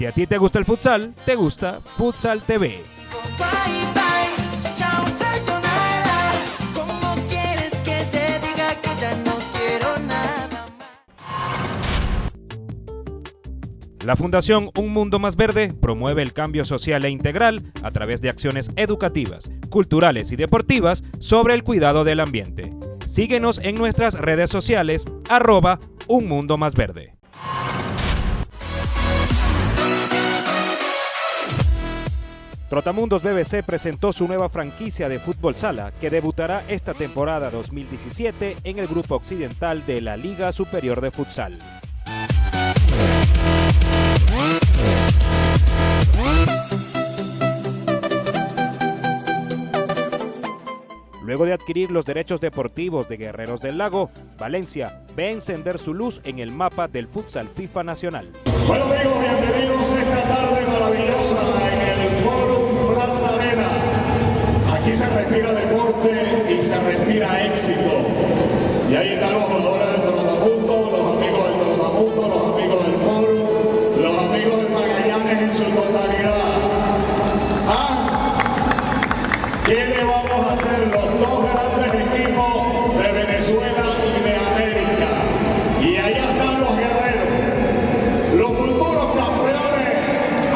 a ti te gusta el futsal, te gusta Futsal TV. La Fundación Un Mundo Más Verde promueve el cambio social e integral a través de acciones educativas, culturales y deportivas sobre el cuidado del ambiente. Síguenos en nuestras redes sociales, @unmundomasverde. Trotamundos BBC presentó su nueva franquicia de fútbol sala que debutará esta temporada 2017 en el grupo occidental de la Liga Superior de Futsal. Luego de adquirir los derechos deportivos de Guerreros del Lago, Valencia ve encender su luz en el mapa del futsal FIFA nacional. Bueno amigos, bienvenidos a esta tarde maravillosa en el Forum Plaza Arena. Aquí se respira deporte y se respira éxito. Y ahí están los jugadores del Trotamundo, los amigos del Trotamundo, los amigos del Forum, los amigos del Magallanes en su totalidad. ¿Qué le vamos a hacer los dos grandes equipos de Venezuela y de América? Y allá están los guerreros, los futuros campeones,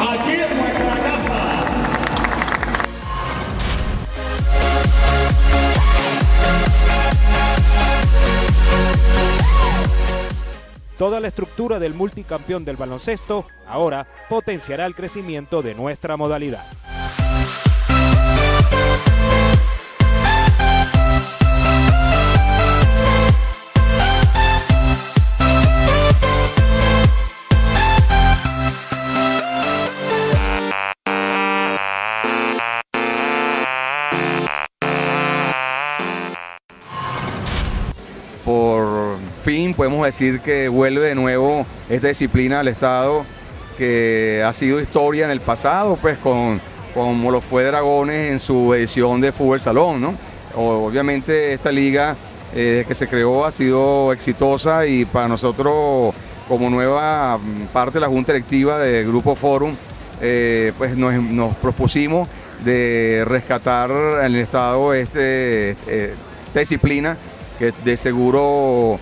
aquí en nuestra casa. Toda la estructura del multicampeón del baloncesto ahora potenciará el crecimiento de nuestra modalidad. Por fin podemos decir que vuelve de nuevo esta disciplina al Estado, que ha sido historia en el pasado, pues como lo fue Dragones en su edición de fútbol salón, ¿no? Obviamente esta liga desde que se creó ha sido exitosa y para nosotros como nueva parte de la Junta Directiva del Grupo Forum, pues nos propusimos de rescatar en el Estado esta disciplina que de seguro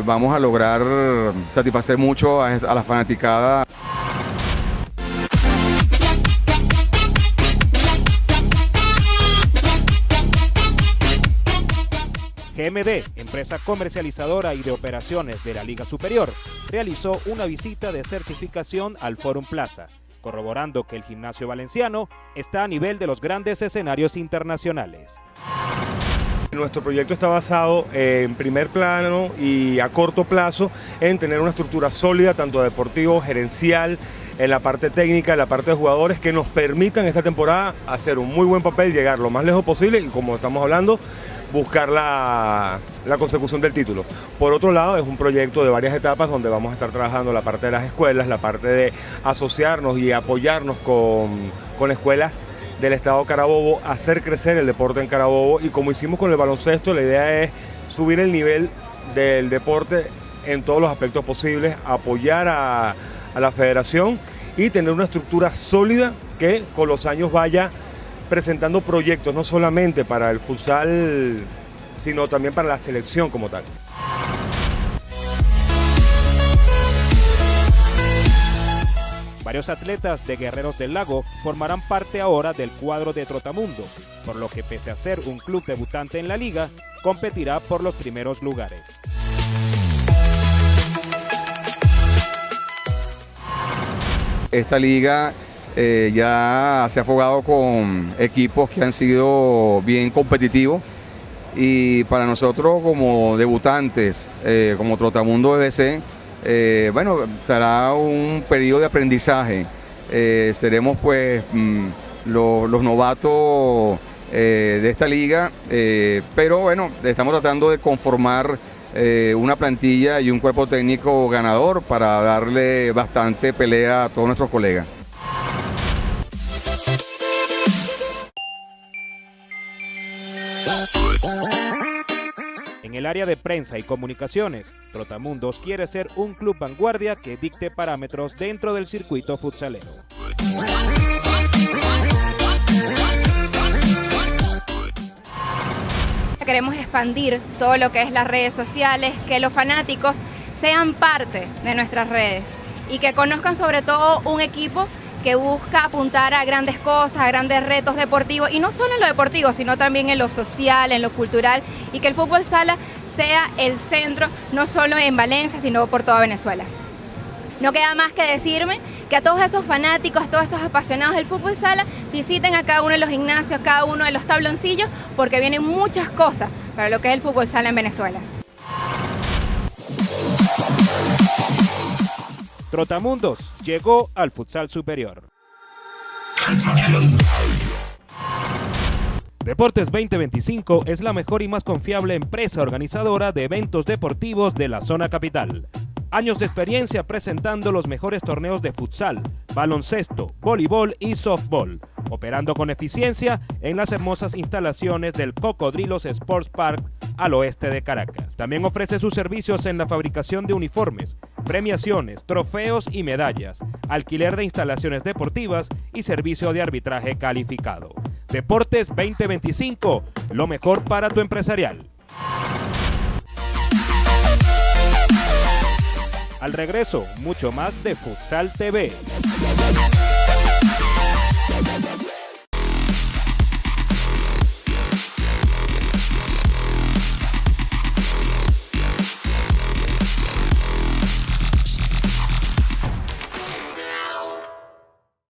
vamos a lograr satisfacer mucho a la fanaticada. GMD, empresa comercializadora y de operaciones de la Liga Superior, realizó una visita de certificación al Forum Plaza, corroborando que el gimnasio valenciano está a nivel de los grandes escenarios internacionales. Nuestro proyecto está basado en primer plano y a corto plazo en tener una estructura sólida, tanto deportivo, gerencial, en la parte técnica, en la parte de jugadores, que nos permitan esta temporada hacer un muy buen papel, llegar lo más lejos posible y, como estamos hablando, buscar la consecución del título. Por otro lado, es un proyecto de varias etapas donde vamos a estar trabajando la parte de las escuelas, la parte de asociarnos y apoyarnos con escuelas del Estado Carabobo, hacer crecer el deporte en Carabobo, y como hicimos con el baloncesto, la idea es subir el nivel del deporte en todos los aspectos posibles, apoyar a la federación y tener una estructura sólida que con los años vaya presentando proyectos no solamente para el futsal, sino también para la selección como tal. Varios atletas de Guerreros del Lago formarán parte ahora del cuadro de Trotamundos, por lo que pese a ser un club debutante en la liga, competirá por los primeros lugares. Esta liga ya se ha jugado con equipos que han sido bien competitivos, y para nosotros como debutantes, como Trotamundos BBC, bueno, será un periodo de aprendizaje. Seremos pues los novatos de esta liga, pero bueno, estamos tratando de conformar una plantilla y un cuerpo técnico ganador para darle bastante pelea a todos nuestros colegas. En el el área de prensa y comunicaciones, Trotamundos quiere ser un club vanguardia que dicte parámetros dentro del circuito futsalero. Queremos expandir todo lo que es las redes sociales, que los fanáticos sean parte de nuestras redes y que conozcan sobre todo un equipo que busca apuntar a grandes cosas, a grandes retos deportivos, y no solo en lo deportivo, sino también en lo social, en lo cultural, y que el fútbol sala sea el centro, no solo en Valencia, sino por toda Venezuela. No queda más que decirme que a todos esos fanáticos, todos esos apasionados del fútbol sala, visiten a cada uno de los gimnasios, cada uno de los tabloncillos, porque vienen muchas cosas para lo que es el fútbol sala en Venezuela. Trotamundos llegó al futsal superior. Deportes 2025 es la mejor y más confiable empresa organizadora de eventos deportivos de la zona capital. Años de experiencia presentando los mejores torneos de futsal, baloncesto, voleibol y softball, operando con eficiencia en las hermosas instalaciones del Cocodrilos Sports Park al oeste de Caracas. También ofrece sus servicios en la fabricación de uniformes, premiaciones, trofeos y medallas, alquiler de instalaciones deportivas y servicio de arbitraje calificado. Deportes 2025, lo mejor para tu empresarial. Al regreso, mucho más de Futsal TV.